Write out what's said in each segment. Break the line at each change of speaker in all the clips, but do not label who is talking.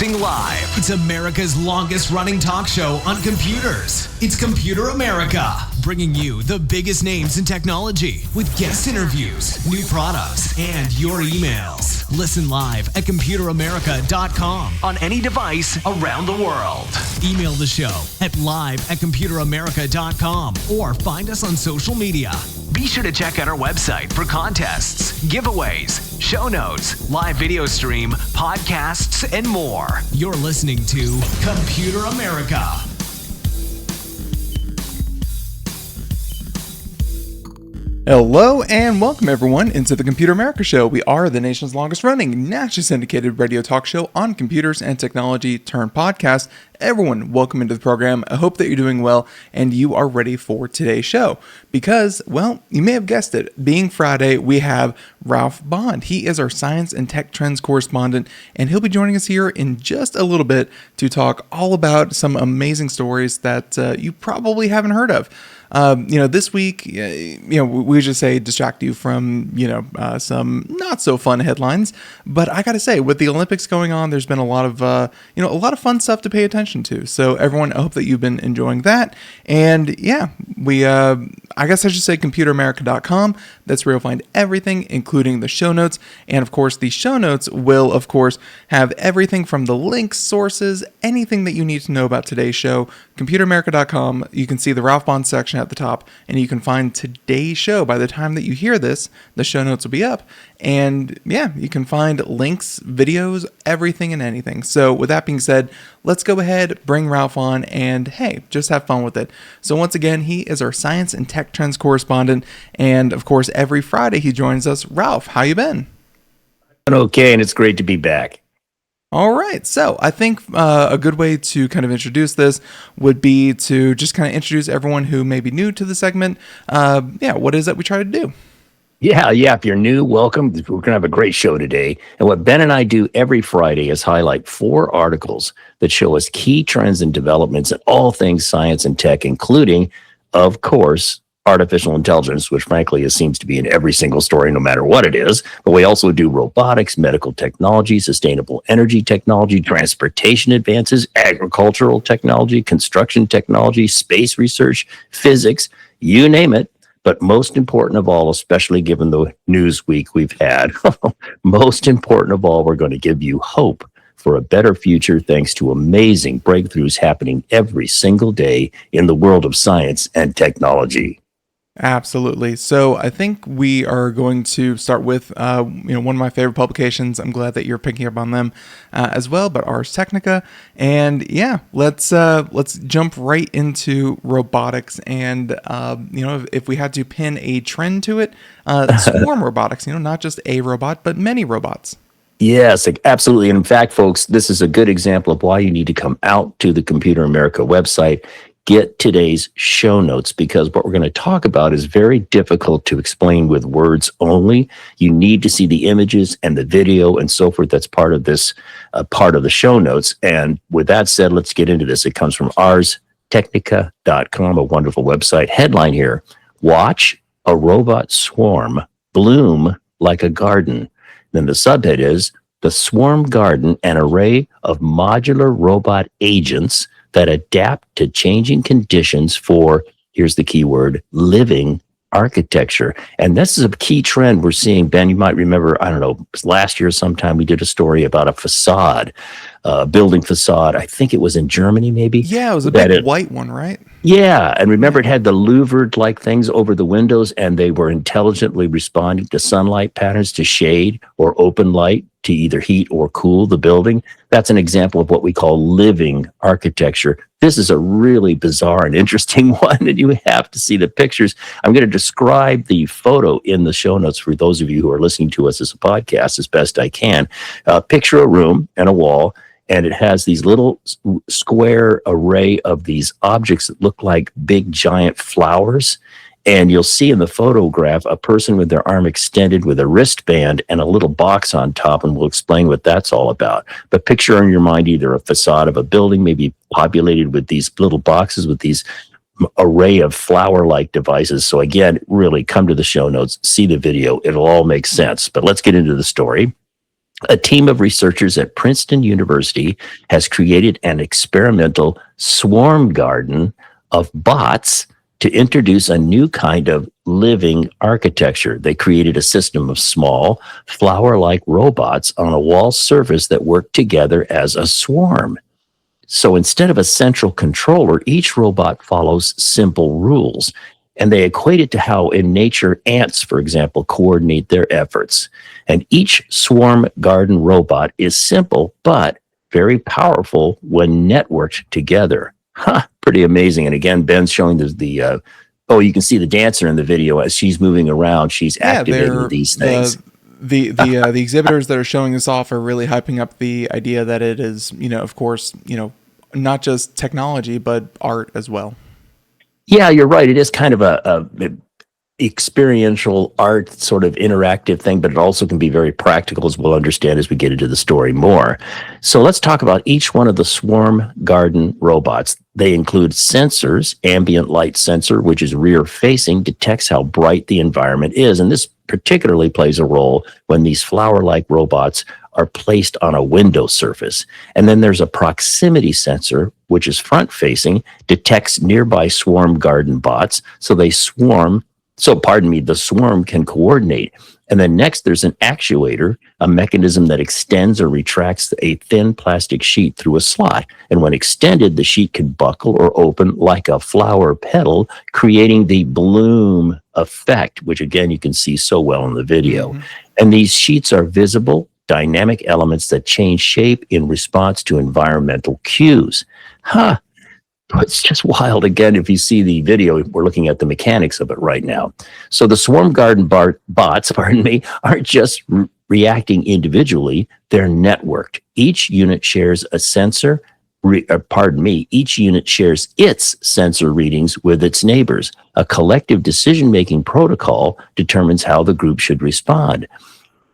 Broadcasting live. It's America's longest running talk show on computers. It's Computer America, bringing you the biggest names in technology with guest interviews, new products, and your emails. Listen live at computeramerica.com on any device around the world. Email the show at live@computeramerica.com or find us on social media. Be sure to check out our website for contests, giveaways, show notes, live video stream, podcasts, and more. You're listening to Computer America.
Hello and welcome everyone into the Computer America Show. We are the nation's longest running, nationally syndicated radio talk show on computers and technology turned podcast. Everyone, welcome into the program. I hope that you're doing well and you are ready for today's show because, well, you may have guessed it, being Friday, we have Ralph Bond. He is our science and tech trends correspondent and he'll be joining us here in just a little bit to talk all about some amazing stories that you probably haven't heard of. This week, we just say distract you from, some not so fun headlines. But I got to say, with the Olympics going on, there's been a lot of fun stuff to pay attention to. So everyone, I hope that you've been enjoying that. And yeah, I guess I should say computeramerica.com. That's where you'll find everything, including the show notes. And of course, the show notes will, of course, have everything from the links, sources, anything that you need to know about today's show. Computeramerica.com. You can see the Ralph Bond section at the top, and you can find today's show. By the time that you hear this, the show notes will be up. And yeah, you can find links, videos, everything and anything. So with that being said, let's go ahead, bring Ralph on, and hey, just have fun with it. So once again, he is our science and tech trends correspondent. And of course, every Friday he joins us. Ralph, how you been?
Okay, and it's great to be back.
All right, so I think a good way to kind of introduce this would be to just kind of introduce everyone who may be new to the segment. What is that we try to do?
Yeah. If you're new, welcome. We're going to have a great show today. And what Ben and I do every Friday is highlight 4 articles that show us key trends and developments in all things science and tech, including, of course, artificial intelligence, which frankly seems to be in every single story, no matter what it is. But we also do robotics, medical technology, sustainable energy technology, transportation advances, agricultural technology, construction technology, space research, physics, you name it. But most important of all, especially given the news week we've had, most important of all, we're going to give you hope for a better future thanks to amazing breakthroughs happening every single day in the world of science and technology.
Absolutely. So I think we are going to start with one of my favorite publications. I'm glad that you're picking up on them as well, but Ars Technica. And yeah, let's jump right into robotics. And if we had to pin a trend to it, swarm robotics. Not just a robot, but many robots.
Yes, absolutely. And in fact, folks, this is a good example of why you need to come out to the Computer America website. Get today's show notes, because what we're going to talk about is very difficult to explain with words only. You need to see the images and the video and so forth. That's part of this, part of the show notes. And with that said, let's get into this. It comes from arstechnica.com, a wonderful website. Headline here: watch a robot swarm bloom like a garden. Then the subhead is the swarm garden, an array of modular robot agents that adapt to changing conditions for, here's the key word, living architecture. And this is a key trend we're seeing. Ben, you might remember, I don't know, last year sometime we did a story about a facade, building facade. I think it was in Germany, maybe.
Yeah, it was a big white one, right?
Yeah, and remember it had the louvered-like things over the windows, and they were intelligently responding to sunlight patterns, to shade or open light, to either heat or cool the building. That's an example of what we call living architecture. This is a really bizarre and interesting one, and you have to see the pictures. I'm going to describe the photo in the show notes for those of you who are listening to us as a podcast as best I can. Picture a room and a wall, and it has these little square array of these objects that look like big giant flowers. And you'll see in the photograph a person with their arm extended with a wristband and a little box on top, and we'll explain what that's all about. But picture in your mind either a facade of a building, maybe populated with these little boxes with these array of flower-like devices. So again, really come to the show notes, see the video. It'll all make sense. But let's get into the story. A team of researchers at Princeton University has created an experimental swarm garden of bots to introduce a new kind of living architecture. They created a system of small, flower-like robots on a wall surface that work together as a swarm. So instead of a central controller, each robot follows simple rules. And they equate it to how in nature ants, for example, coordinate their efforts. And each swarm garden robot is simple, but very powerful when networked together. Pretty amazing. And again, Ben's showing you can see the dancer in the video as she's moving around. She's activating these things.
The exhibitors that are showing this off are really hyping up the idea that it is, of course, not just technology, but art as well.
Yeah, you're right. It is kind of a experiential art sort of interactive thing, but it also can be very practical, as we'll understand as we get into the story more. So let's talk about each one of the swarm garden robots. They include sensors. Ambient light sensor, which is rear facing, detects how bright the environment is. And this particularly plays a role when these flower-like robots are placed on a window surface. And then there's a proximity sensor, which is front-facing, detects nearby swarm garden bots, the swarm can coordinate. And then next, there's an actuator, a mechanism that extends or retracts a thin plastic sheet through a slot. And when extended, the sheet can buckle or open like a flower petal, creating the bloom effect, which again, you can see so well in the video. Mm-hmm. And these sheets are visible, dynamic elements that change shape in response to environmental cues. It's just wild. Again, if you see the video, we're looking at the mechanics of it right now. So the swarm garden bots, aren't just reacting individually. They're networked. Each unit shares a sensor. Each unit shares its sensor readings with its neighbors. A collective decision-making protocol determines how the group should respond.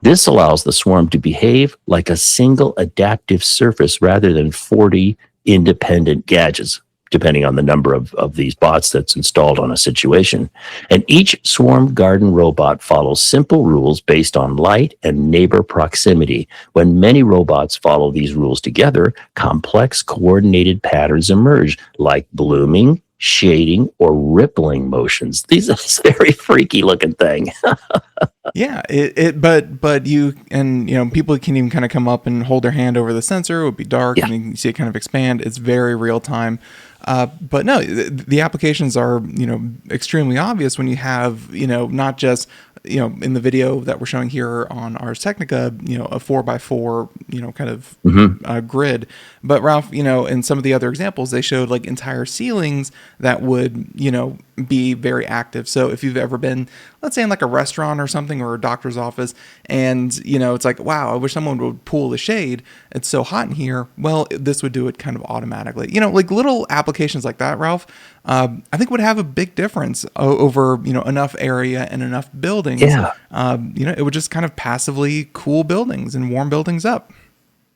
This allows the swarm to behave like a single adaptive surface rather than 40 independent gadgets, depending on the number of these bots that's installed on a situation. And each swarm garden robot follows simple rules based on light and neighbor proximity. When many robots follow these rules together, complex coordinated patterns emerge, like blooming, shading, or rippling motions. These are very freaky looking thing.
Yeah, but you people can even kind of come up and hold their hand over the sensor. It would be dark, and you can see it kind of expand. It's very real time. But no, the applications are extremely obvious when you have not just in the video that we're showing here on Ars Technica, a 4x4 kind of grid. But Ralph, in some of the other examples, they showed like entire ceilings that would be very active. So if you've ever been, let's say in like a restaurant or something, or a doctor's office, and it's like, wow, I wish someone would pull the shade, it's so hot in here. Well, this would do it kind of automatically. Like little applications like that, Ralph, I think would have a big difference over enough area and enough buildings.
Yeah.
It would just kind of passively cool buildings and warm buildings up.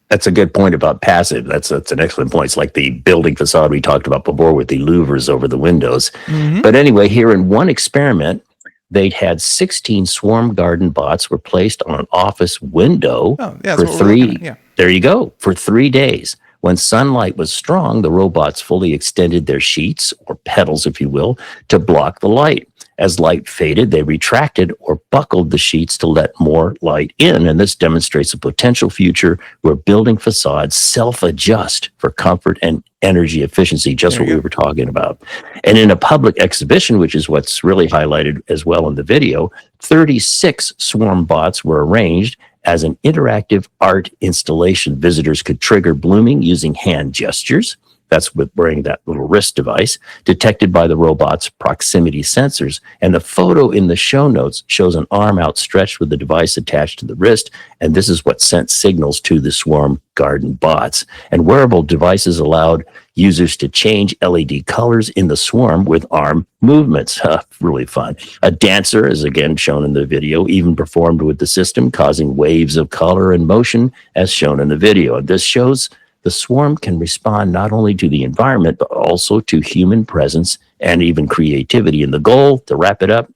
That's a good point about passive. That's an excellent point. It's like the building facade we talked about before with the louvers over the windows. Mm-hmm. But anyway, here in one experiment, they'd had 16 swarm garden bots were placed on an office window for 3. There you go, for 3 days. When sunlight was strong, the robots fully extended their sheets, or petals, if you will, to block the light. As light faded, they retracted or buckled the sheets to let more light in. And this demonstrates a potential future where building facades self-adjust for comfort and energy efficiency, just what we were talking about. And in a public exhibition, which is what's really highlighted as well in the video, 36 swarm bots were arranged as an interactive art installation. Visitors could trigger blooming using hand gestures. That's with wearing that little wrist device, detected by the robot's proximity sensors. And the photo in the show notes shows an arm outstretched with the device attached to the wrist. And this is what sent signals to the swarm garden bots. And wearable devices allowed users to change LED colors in the swarm with arm movements. Really fun. A dancer, as again shown in the video, even performed with the system, causing waves of color and motion, as shown in the video. And this shows the swarm can respond not only to the environment, but also to human presence and even creativity. And the goal, to wrap it up,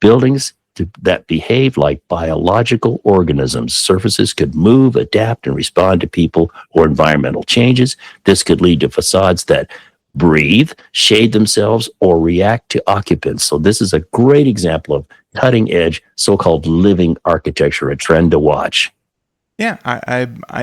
buildings that behave like biological organisms. Surfaces could move, adapt, and respond to people or environmental changes. This could lead to facades that breathe, shade themselves, or react to occupants. So this is a great example of cutting edge, so-called living architecture, a trend to watch.
Yeah,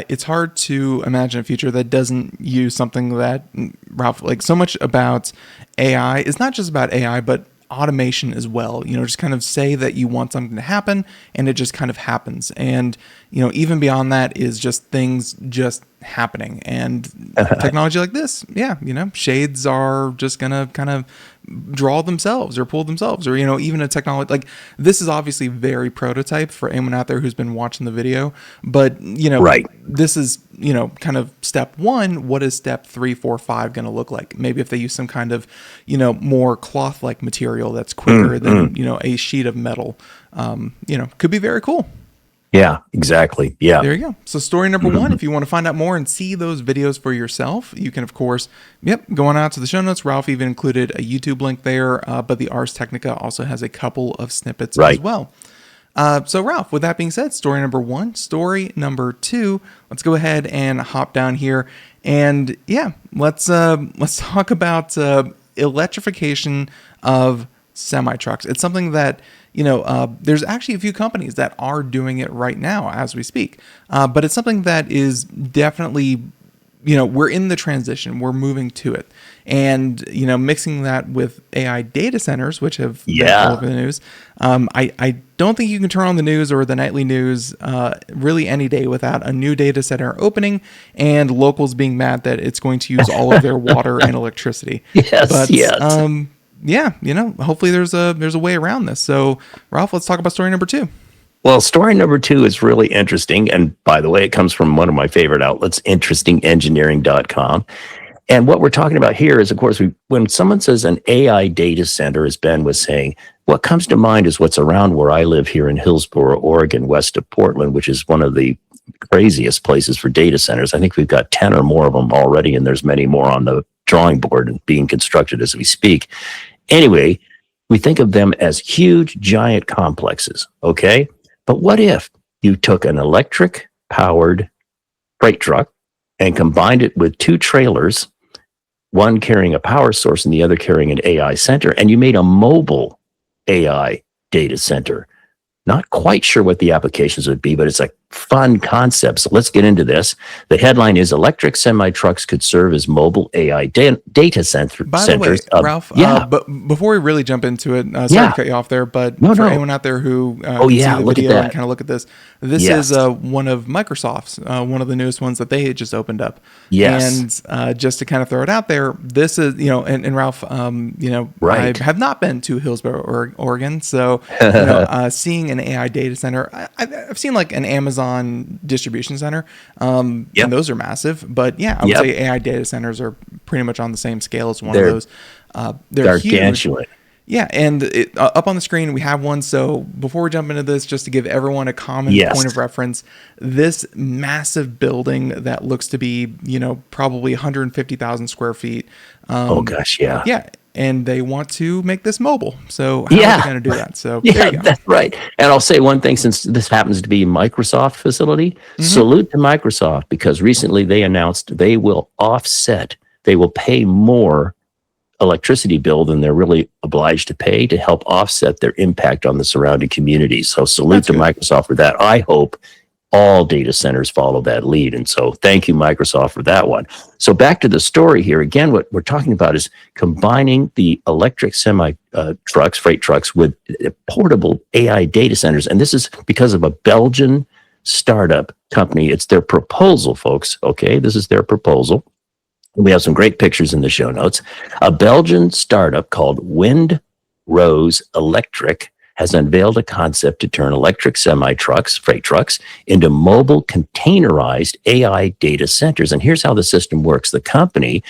it's hard to imagine a future that doesn't use something that, Ralph, like so much about AI is not just about AI, but automation as well. Just kind of say that you want something to happen and it just kind of happens. And, even beyond that is just things just happening. And technology like this, shades are just going to kind of draw themselves or pull themselves, or, even a technology like this is obviously very prototype for anyone out there who's been watching the video, but,
right.
This is, kind of step one. What is step 3, 4, 5 going to look like? Maybe if they use some kind of, more cloth-like material that's quicker than, a sheet of metal, could be very cool.
Yeah, exactly. Yeah.
There you go. So story number one, if you want to find out more and see those videos for yourself, you can, of course, going out to the show notes. Ralph even included a YouTube link there, but the Ars Technica also has a couple of snippets as well. So Ralph, with that being said, story number one, story number two, let's go ahead and hop down here. And let's talk about electrification of semi-trucks. It's something that, there's actually a few companies that are doing it right now as we speak. But it's something that is definitely, we're in the transition. We're moving to it. And, mixing that with AI data centers, which have been all over the news. I don't think you can turn on the news or the nightly news really any day without a new data center opening and locals being mad that it's going to use all of their water and electricity. Hopefully there's a way around this. So, Ralph, let's talk about story number two.
Well, story number two is really interesting. And by the way, it comes from one of my favorite outlets, interestingengineering.com. And what we're talking about here is, of course, when someone says an AI data center, as Ben was saying, what comes to mind is what's around where I live here in Hillsboro, Oregon, west of Portland, which is one of the craziest places for data centers. I think we've got 10 or more of them already, and there's many more on the drawing board and being constructed as we speak. Anyway, we think of them as huge, giant complexes, okay? But what if you took an electric-powered freight truck and combined it with two trailers, one carrying a power source and the other carrying an AI center, and you made a mobile AI data center? Not quite sure what the applications would be, but it's a fun concept. So let's get into this. The headline is electric semi-trucks could serve as mobile AI data centers.
By the way, Ralph, but before we really jump into it, sorry to cut you off there, but for anyone out there who can see the video and kind of look at this, this is one of Microsoft's, one of the newest ones that they had just opened up. And just to kind of throw it out there, this is, and Ralph, I have not been to Hillsboro, Oregon, so seeing an AI data center, I've seen like an Amazon distribution center, and those are massive. But I would say AI data centers are pretty much on the same scale as one of those. They're
gargantuan.
Huge. Yeah, and up on the screen we have one. So before we jump into this, just to give everyone a common point of reference, this massive building that looks to be, probably 150,000 square feet. Yeah. And they want to make this mobile. So how are they going to do that? So there you go. That's
right. And I'll say one thing, since this happens to be a Microsoft facility, salute to Microsoft, because recently they announced they will pay more electricity bill than they're really obliged to pay to help offset their impact on the surrounding communities. So salute to Microsoft for that. I hope all data centers follow that lead. And so thank you, Microsoft, for that one. So back to the story here. Again, what we're talking about is combining the electric semi-trucks, freight trucks, with portable AI data centers. And this is because of a Belgian startup company. It's their proposal, folks. Okay, this is their proposal. We have some great pictures in the show notes. A Belgian startup called Windrose Electric has unveiled a concept to turn electric semi-trucks, freight trucks, into mobile containerized AI data centers. And here's how the system works. The company,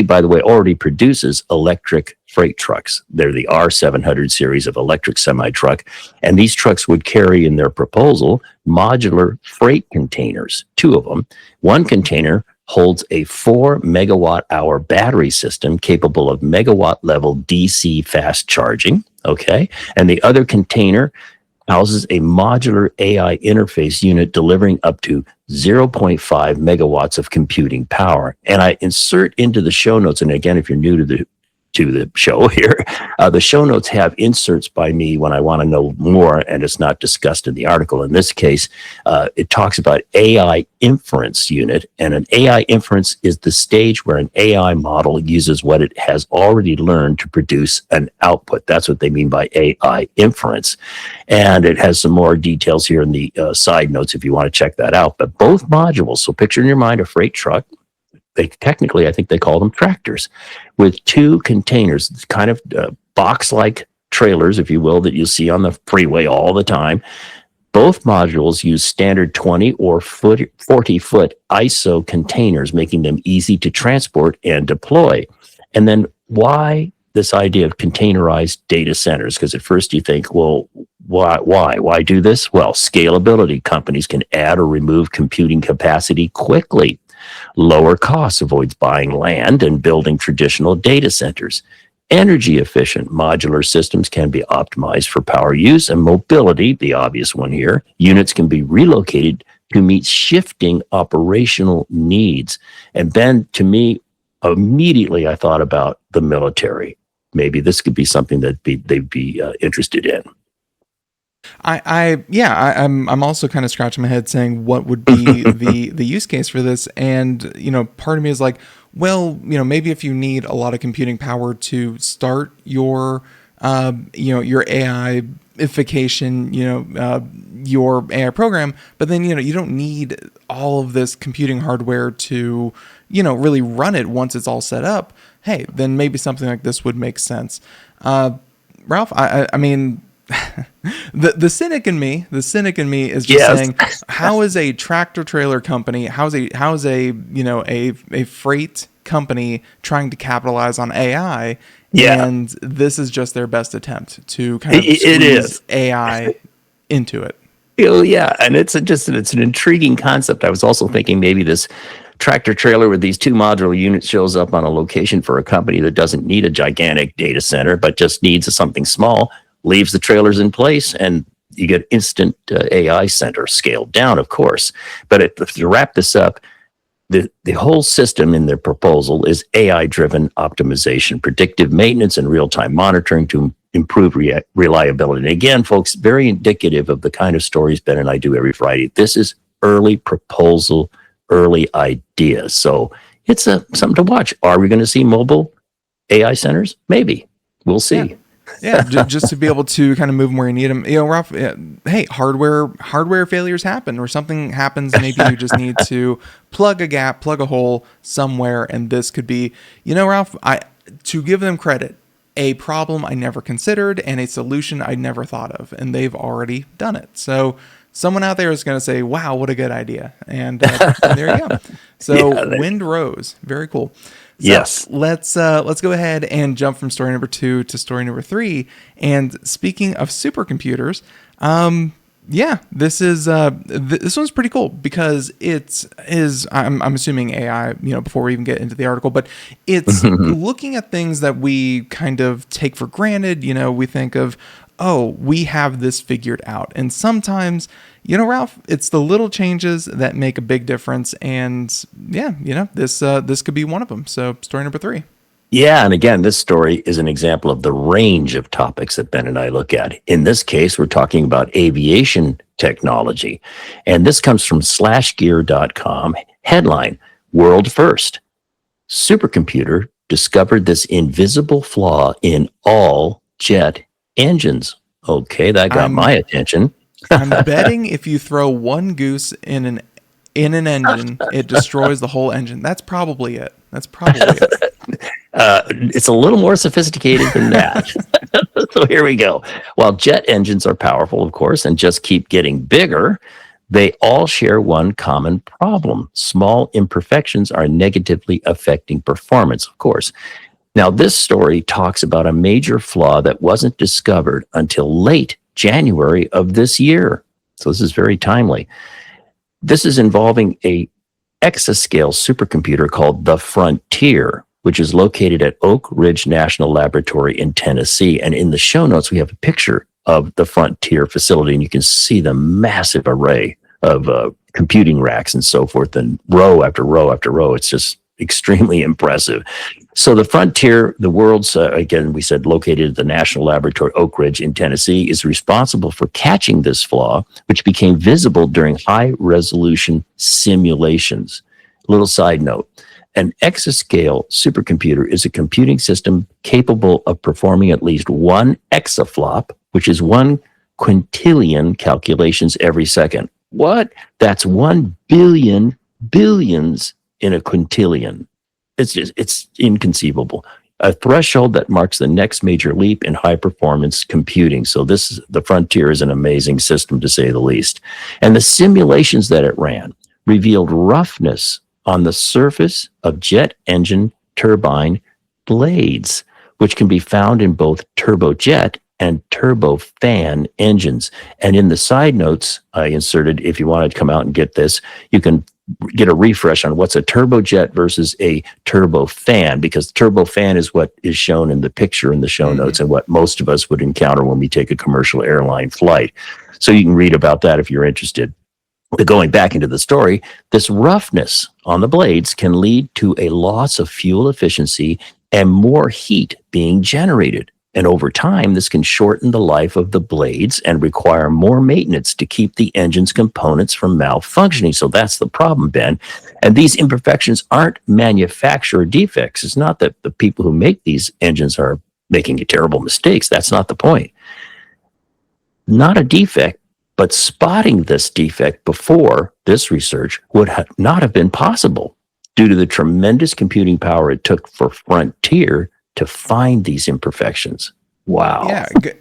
by the way, already produces electric freight trucks. They're the R700 series of electric semi-truck. And these trucks would carry in their proposal modular freight containers, two of them. One container holds a 4 megawatt hour battery system capable of megawatt level DC fast charging. Okay. And the other container houses a modular AI interface unit delivering up to 0.5 megawatts of computing power. And I insert into the show notes, and again, if you're new to the show here, the show notes have inserts by me when I want to know more, and it's not discussed in the article. In this case, it talks about AI inference unit, and an AI inference is the stage where an AI model uses what it has already learned to produce an output. That's what they mean by AI inference. And it has some more details here in the side notes if you want to check that out. But both modules, so picture in your mind a freight truck. I think they call them tractors, with two containers, kind of box-like trailers, if you will, that you see on the freeway all the time. Both modules use standard 20 or 40-foot ISO containers, making them easy to transport and deploy. And then why this idea of containerized data centers? Because at first you think, well, why do this? Well, scalability. Companies can add or remove computing capacity quickly. Lower costs avoids buying land and building traditional data centers. Energy efficient modular systems can be optimized for power use and mobility, the obvious one here. Units can be relocated to meet shifting operational needs. And Ben, to me, immediately I thought about the military. Maybe this could be something that they'd be interested in.
I'm also kind of scratching my head saying what would be the use case for this. And, part of me is like, well, maybe if you need a lot of computing power to start your AI-ification, your AI program, but then, you don't need all of this computing hardware to, really run it once it's all set up. Hey, then maybe something like this would make sense. Ralph, I mean, the cynic in me is just saying, how is a tractor trailer company, how's a freight company trying to capitalize on AI? Yeah. And this is just their best attempt to kind of squeeze AI into it.
Oh yeah, and it's an intriguing concept. I was also thinking maybe this tractor trailer with these two modular units shows up on a location for a company that doesn't need a gigantic data center, but just needs something small, leaves the trailers in place, and you get instant AI center scaled down, of course. But to wrap this up, the whole system in their proposal is AI-driven optimization, predictive maintenance, and real-time monitoring to improve reliability. And again, folks, very indicative of the kind of stories Ben and I do every Friday. This is early proposal, early ideas. So it's something to watch. Are we going to see mobile AI centers? Maybe. We'll see.
Yeah, just to be able to kind of move them where you need them. Ralph, hey, hardware failures happen, or something happens. Maybe you just need to plug a gap, plug a hole somewhere, and this could be, Ralph, to give them credit, a problem I never considered and a solution I never thought of, and they've already done it. So someone out there is going to say, wow, what a good idea. And there you go. So Wind Rose. Very cool. So
yes.
Let's go ahead and jump from story number 2 to story number 3. And speaking of supercomputers, this one's pretty cool because I'm assuming AI, before we even get into the article, but it's looking at things that we kind of take for granted. We think of, oh, we have this figured out. And sometimes, Ralph, it's the little changes that make a big difference. And this could be one of them. So story number 3.
Yeah, and again, this story is an example of the range of topics that Ben and I look at. In this case, we're talking about aviation technology. And this comes from slashgear.com. Headline, World First. Supercomputer discovered this invisible flaw in all jet engines. Okay, that got my attention.
I'm betting if you throw one goose in an engine, it destroys the whole engine. That's probably it.
It's a little more sophisticated than that. So here we go. While jet engines are powerful, of course, and just keep getting bigger, they all share one common problem. Small imperfections are negatively affecting performance, of course. Now, this story talks about a major flaw that wasn't discovered until late January of this year. So this is very timely. This is involving a exascale supercomputer called the Frontier, which is located at Oak Ridge National Laboratory in Tennessee. And in the show notes, we have a picture of the Frontier facility, and you can see the massive array of computing racks and so forth, and row after row after row. It's just extremely impressive. So the Frontier, the world's, again, we said located at the National Laboratory Oak Ridge in Tennessee, is responsible for catching this flaw, which became visible during high-resolution simulations. Little side note, an exascale supercomputer is a computing system capable of performing at least one exaflop, which is 1 quintillion calculations every second. What? That's 1 billion billions in a quintillion. It's inconceivable. A threshold that marks the next major leap in high performance computing. So the Frontier is an amazing system, to say the least. And the simulations that it ran revealed roughness on the surface of jet engine turbine blades, which can be found in both turbojet and turbofan engines. And in the side notes I inserted, if you want to come out and get this, you can get a refresh on what's a turbojet versus a turbofan, because turbofan is what is shown in the picture in the show notes and what most of us would encounter when we take a commercial airline flight. So you can read about that if you're interested. But going back into the story, this roughness on the blades can lead to a loss of fuel efficiency and more heat being generated. And over time, this can shorten the life of the blades and require more maintenance to keep the engine's components from malfunctioning. So that's the problem, Ben. And these imperfections aren't manufacturer defects. It's not that the people who make these engines are making terrible mistakes. That's not the point. Not a defect, but spotting this defect before this research would not have been possible due to the tremendous computing power it took for Frontier to find these imperfections. Wow.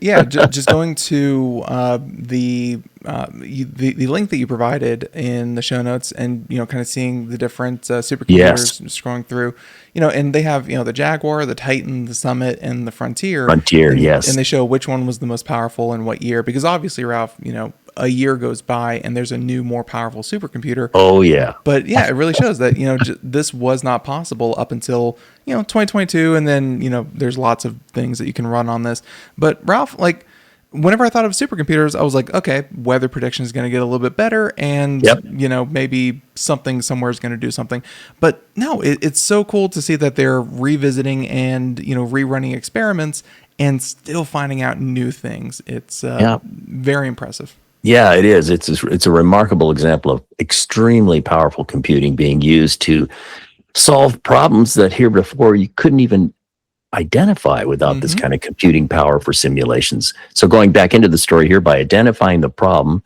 Yeah. Just going to the link that you provided in the show notes, and kind of seeing the different supercomputers, scrolling through, and they have the Jaguar, the Titan, the Summit, and the Frontier.
Yes.
And they show which one was the most powerful in what year, because obviously, Ralph, a year goes by and there's a new, more powerful supercomputer.
Oh yeah.
But yeah, it really shows that this was not possible up until 2022, and then there's lots of things that you can run on this. But Ralph, like, whenever I thought of supercomputers, I was like, okay, weather prediction is going to get a little bit better, and maybe something somewhere is going to do something. But no, it's so cool to see that they're revisiting and rerunning experiments and still finding out new things. It's very impressive.
Yeah, it is. It's a remarkable example of extremely powerful computing being used to solve problems that heretofore you couldn't even identify without this kind of computing power for simulations. So going back into the story here, by identifying the problem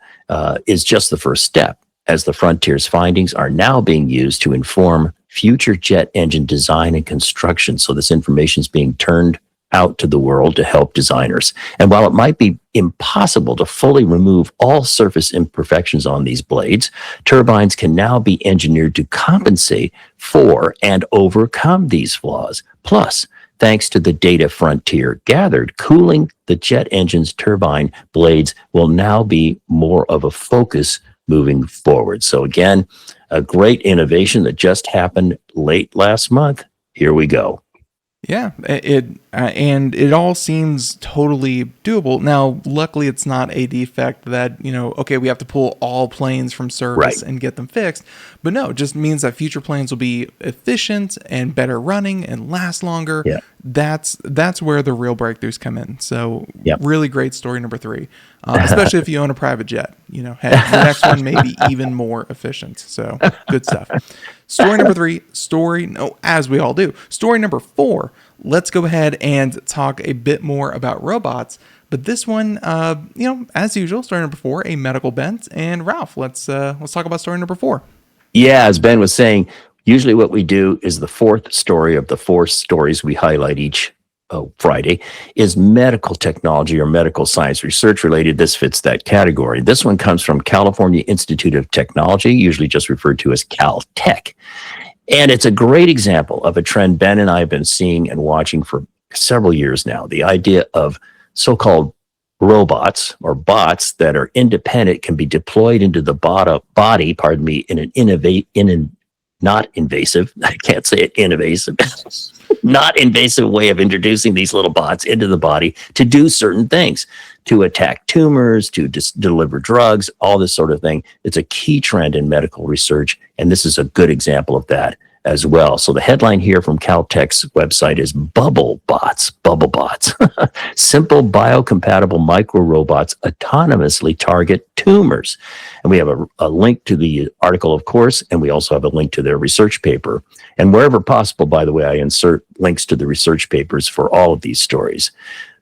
is just the first step, as the Frontier's findings are now being used to inform future jet engine design and construction. So this information is being turned out to the world to help designers. And while it might be impossible to fully remove all surface imperfections on these blades, turbines can now be engineered to compensate for and overcome these flaws. Plus, thanks to the data Frontier gathered, cooling the jet engine's turbine blades will now be more of a focus moving forward. So again, a great innovation that just happened late last month. Here we go.
Yeah, and it all seems totally doable. Now, luckily, it's not a defect that, okay, we have to pull all planes from service and get them fixed. But no, it just means that future planes will be efficient and better running and last longer.
Yeah.
That's where the real breakthroughs come in. So really great story number 3, especially if you own a private jet. Hey, the next one may be even more efficient. So good stuff. Story number 3, as we all do. Story number 4, let's go ahead and talk a bit more about robots. But this one, as usual, story number 4, a medical bent. And Ralph, let's talk about story number 4.
Yeah, as Ben was saying, usually what we do is the fourth story of the 4 stories we highlight each Friday is medical technology or medical science research related. This fits that category. This one comes from California Institute of Technology, usually just referred to as Caltech. And it's a great example of a trend Ben and I have been seeing and watching for several years now. The idea of so-called robots or bots that are independent can be deployed into the body, in an not invasive, I can't say it, invasive, not invasive way of introducing these little bots into the body to do certain things. to attack tumors, to deliver drugs, all this sort of thing. It's a key trend in medical research, and this is a good example of that as well. So the headline here from Caltech's website is BubbleBots. Simple biocompatible microrobots autonomously target tumors. And we have a link to the article, of course, and we also have a link to their research paper. And wherever possible, by the way, I insert links to the research papers for all of these stories.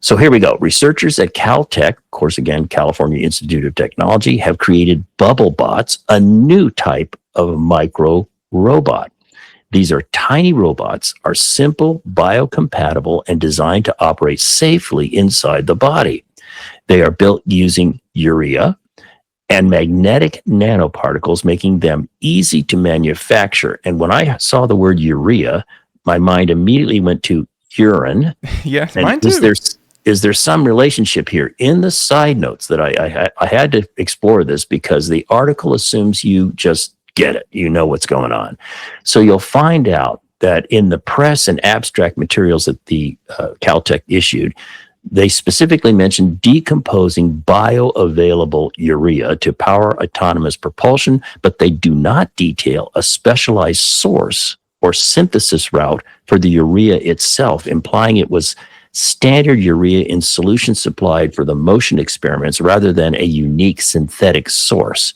So here we go. Researchers at Caltech, of course, again, California Institute of Technology, have created BubbleBots, a new type of micro robot. These are tiny robots, are simple, biocompatible, and designed to operate safely inside the body. They are built using urea and magnetic nanoparticles, making them easy to manufacture. And when I saw the word urea, my mind immediately went to urine.
Yes,
and
mine too.
Is there some relationship here? In the side notes that I had to explore this because the article assumes you just get it. You know what's going on. So you'll find out that in the press and abstract materials that the Caltech issued, they specifically mentioned decomposing bioavailable urea to power autonomous propulsion, but they do not detail a specialized source or synthesis route for the urea itself, implying it was standard urea in solution supplied for the motion experiments rather than a unique synthetic source.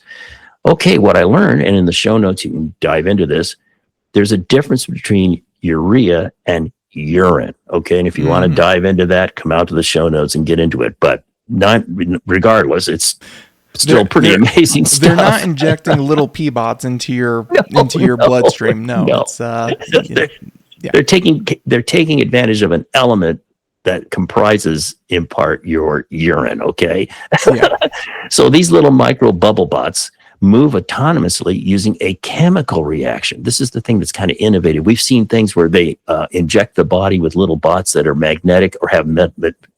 Okay, what I learned, and in the show notes you can dive into this, there's a difference between urea and urine. Okay, and if you want to dive into that, come out to the show notes and get into it. But not regardless, it's still pretty amazing stuff.
They're not injecting little pea bots into your bloodstream. No. It's
they're taking advantage of an element that comprises in part your urine. Okay,
Yeah.
So these little micro bubble bots move autonomously using a chemical reaction. This is the thing that's kind of innovative. We've seen things where they inject the body with little bots that are magnetic or have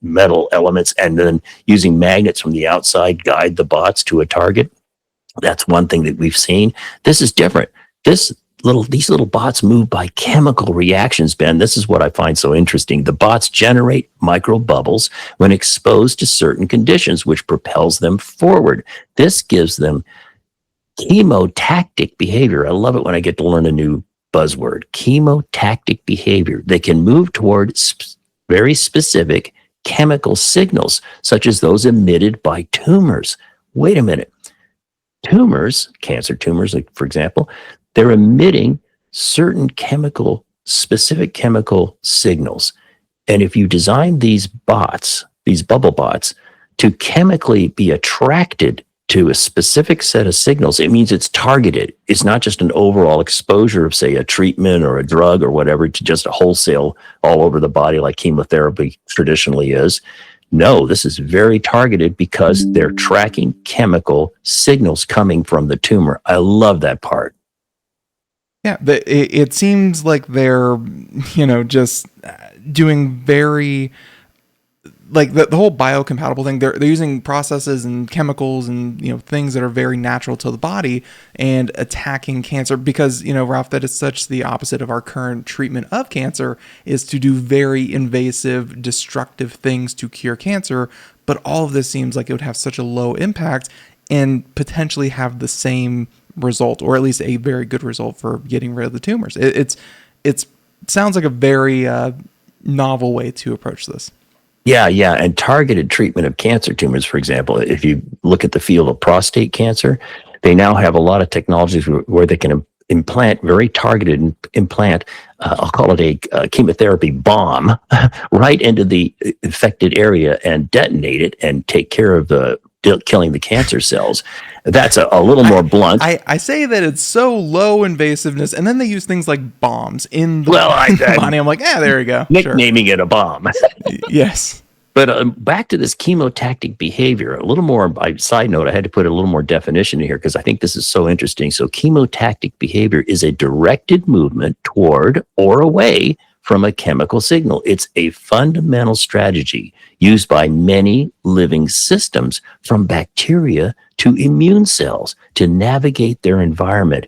metal elements, and then using magnets from the outside guide the bots to a target. That's one thing that we've seen. This is different. These little bots move by chemical reactions, Ben. This is what I find so interesting. The bots generate micro bubbles when exposed to certain conditions, which propels them forward. This gives them chemotactic behavior. I love it when I get to learn a new buzzword. Chemotactic behavior. They can move toward very specific chemical signals, such as those emitted by tumors. Wait a minute. Tumors, cancer tumors, like for example, they're emitting certain specific chemical signals. And if you design these bots, these bubble bots, to chemically be attracted to a specific set of signals, it means it's targeted. It's not just an overall exposure of, say, a treatment or a drug or whatever to just a wholesale all over the body like chemotherapy traditionally is. No, this is very targeted because they're tracking chemical signals coming from the tumor. I love that part.
Yeah, it seems like they're, just doing very, like the whole biocompatible thing. They're using processes and chemicals and things that are very natural to the body and attacking cancer because Ralph, that is such the opposite of our current treatment of cancer is to do very invasive, destructive things to cure cancer. But all of this seems like it would have such a low impact and potentially have the same result, or at least a very good result for getting rid of the tumors. It sounds like a very novel way to approach this.
Yeah. And targeted treatment of cancer tumors, for example, if you look at the field of prostate cancer, they now have a lot of technologies where they can implant very targeted implant. I'll call it a chemotherapy bomb right into the affected area and detonate it and take care of killing the cancer cells. That's a little more blunt.
I say that it's so low invasiveness, and then they use things like bombs in the body. I'm like, there you go.
Nicknaming it a bomb.
Yes.
But back to this chemotactic behavior, a little more, by side note, I had to put a little more definition in here because I think this is so interesting. So chemotactic behavior is a directed movement toward or away from a chemical signal. It's a fundamental strategy used by many living systems, from bacteria to immune cells, to navigate their environment.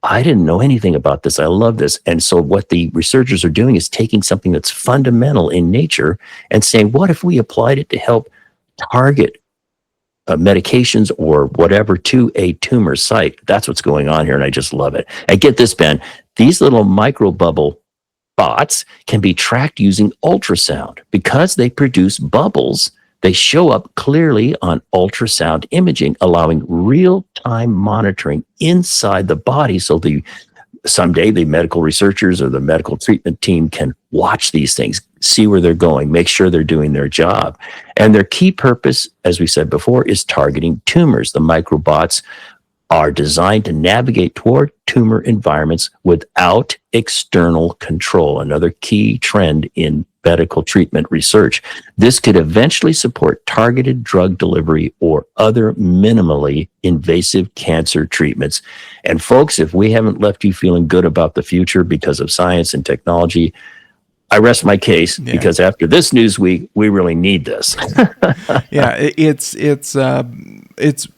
I didn't know anything about this. I love this. And so what the researchers are doing is taking something that's fundamental in nature and saying, what if we applied it to help target medications or whatever to a tumor site. That's what's going on here, and I just love it. And get this, Ben, these little microbubble bots can be tracked using ultrasound. Because they produce bubbles, they show up clearly on ultrasound imaging, allowing real-time monitoring inside the body, so someday the medical researchers or the medical treatment team can watch these things, see where they're going, make sure they're doing their job. And their key purpose, as we said before, is targeting tumors. The microbots are designed to navigate toward tumor environments without external control, another key trend in medical treatment research. This could eventually support targeted drug delivery or other minimally invasive cancer treatments. And folks, if we haven't left you feeling good about the future because of science and technology, I rest my case, because after this news week, we really need this.
Yeah, it's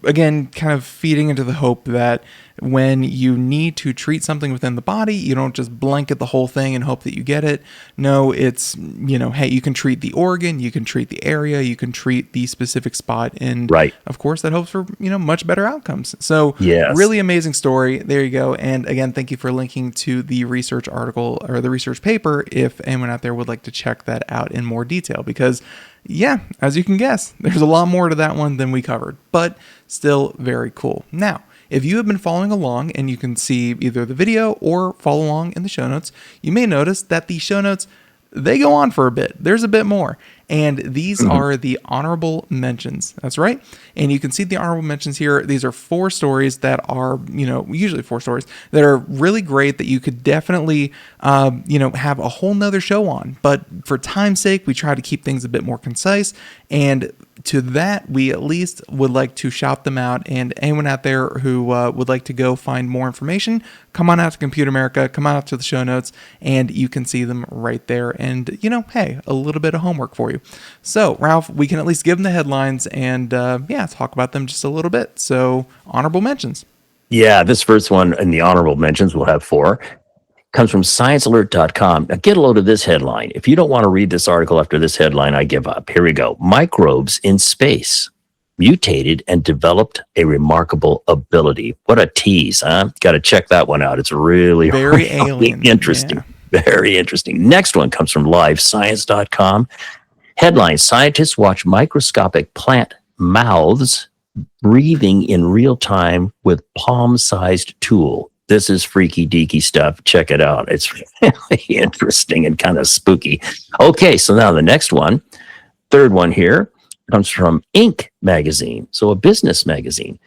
again kind of feeding into the hope that when you need to treat something within the body, you don't just blanket the whole thing and hope that you get it. No, it's, hey, you can treat the organ, you can treat the area, you can treat the specific spot. And of course that hopes for, much better outcomes. So really amazing story. There you go. And again, thank you for linking to the research article or the research paper if anyone out there would like to check that out in more detail, because as you can guess, there's a lot more to that one than we covered, but still very cool. Now, if you have been following along and you can see either the video or follow along in the show notes, you may notice that the show notes, they go on for a bit. There's a bit more. And these are the honorable mentions. That's right. And you can see the honorable mentions here. These are 4 stories that are, usually 4 stories that are really great that you could definitely, have a whole nother show on. But for time's sake, we try to keep things a bit more concise. And to that, we at least would like to shout them out. And anyone out there who would like to go find more information, come on out to Computer America, come on out to the show notes, and you can see them right there. And, hey, a little bit of homework for you. So, Ralph, we can at least give them the headlines and, talk about them just a little bit. So, honorable mentions.
Yeah, this first one in the honorable mentions, we'll have 4. Comes from sciencealert.com. Now get a load of this headline. If you don't want to read this article after this headline, I give up. Here we go. Microbes in space mutated and developed a remarkable ability. What a tease, huh? Got to check that one out. It's really,
very alien.
Interesting.
Yeah.
Very interesting. Next one comes from livescience.com. Headline: Scientists watch microscopic plant mouths breathing in real time with palm-sized tool. This is freaky deaky stuff. Check it out. It's really interesting and kind of spooky. Okay, so now the next one, third one here, comes from Inc. magazine, so a business magazine.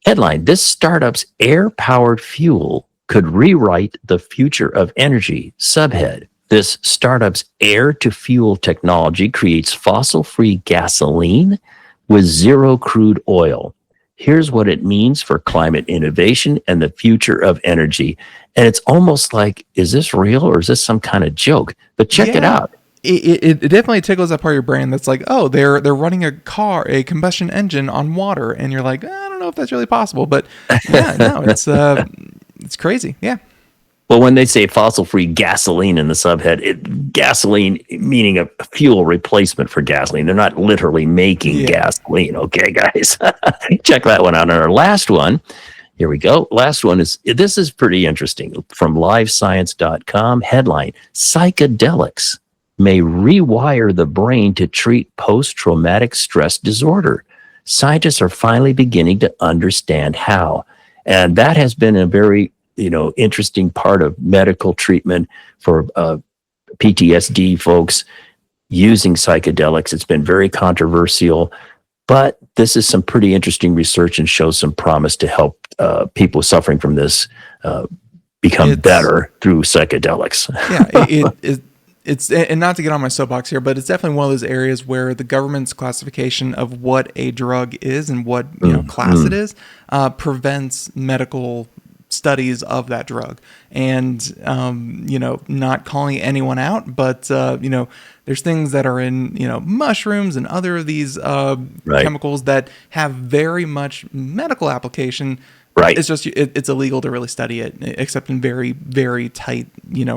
Headline: This startup's air-powered fuel could rewrite the future of energy. Subhead: This startup's air-to-fuel technology creates fossil-free gasoline with zero crude oil. Here's what it means for climate innovation and the future of energy. And it's almost like, is this real or is this some kind of joke? But check it out.
It definitely tickles that part of your brain that's like, oh, they're running a combustion engine on water, and you're like, I don't know if that's really possible, but it's crazy. Yeah.
Well, when they say fossil-free gasoline in the subhead, gasoline meaning a fuel replacement for gasoline. They're not literally making gasoline. Okay, guys, check that one out. And our last one, here we go. Last one this is pretty interesting, from livescience.com. Headline: Psychedelics may rewire the brain to treat post-traumatic stress disorder. Scientists are finally beginning to understand how. And that has been a very interesting part of medical treatment for PTSD folks using psychedelics. It's been very controversial, but this is some pretty interesting research and shows some promise to help people suffering from this become better through psychedelics.
It's and not to get on my soapbox here, but it's definitely one of those areas where the government's classification of what a drug is and what class it is prevents medical studies of that drug, and not calling anyone out, but there's things that are in mushrooms and other of these chemicals that have very much medical application
Right.
It's just it's illegal to really study it, except in very, very tight,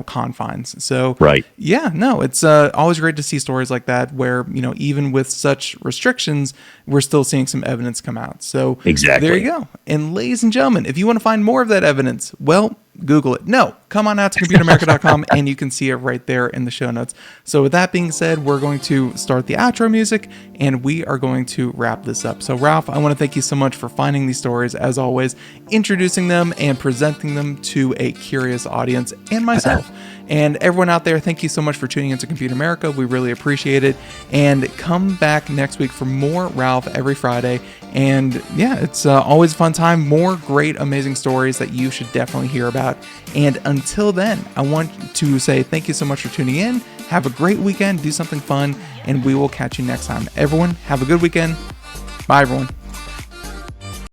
confines. So
Right.
yeah, no, it's always great to see stories like that where, even with such restrictions, we're still seeing some evidence come out. So
Exactly.
there you go. And ladies and gentlemen, if you want to find more of that evidence, well, Google it. No, come on out to computeramerica.com and you can see it right there in the show notes. So with that being said, we're going to start the outro music and we are going to wrap this up. So Ralph, I want to thank you so much for finding these stories, as always, introducing them and presenting them to a curious audience and myself. And everyone out there, thank you so much for tuning into Computer America. We really appreciate it. And come back next week for more Ralph every Friday. And yeah, it's always a fun time. More great, amazing stories that you should definitely hear about. And until then, I want to say thank you so much for tuning in. Have a great weekend. Do something fun. And we will catch you next time. Everyone, have a good weekend. Bye, everyone.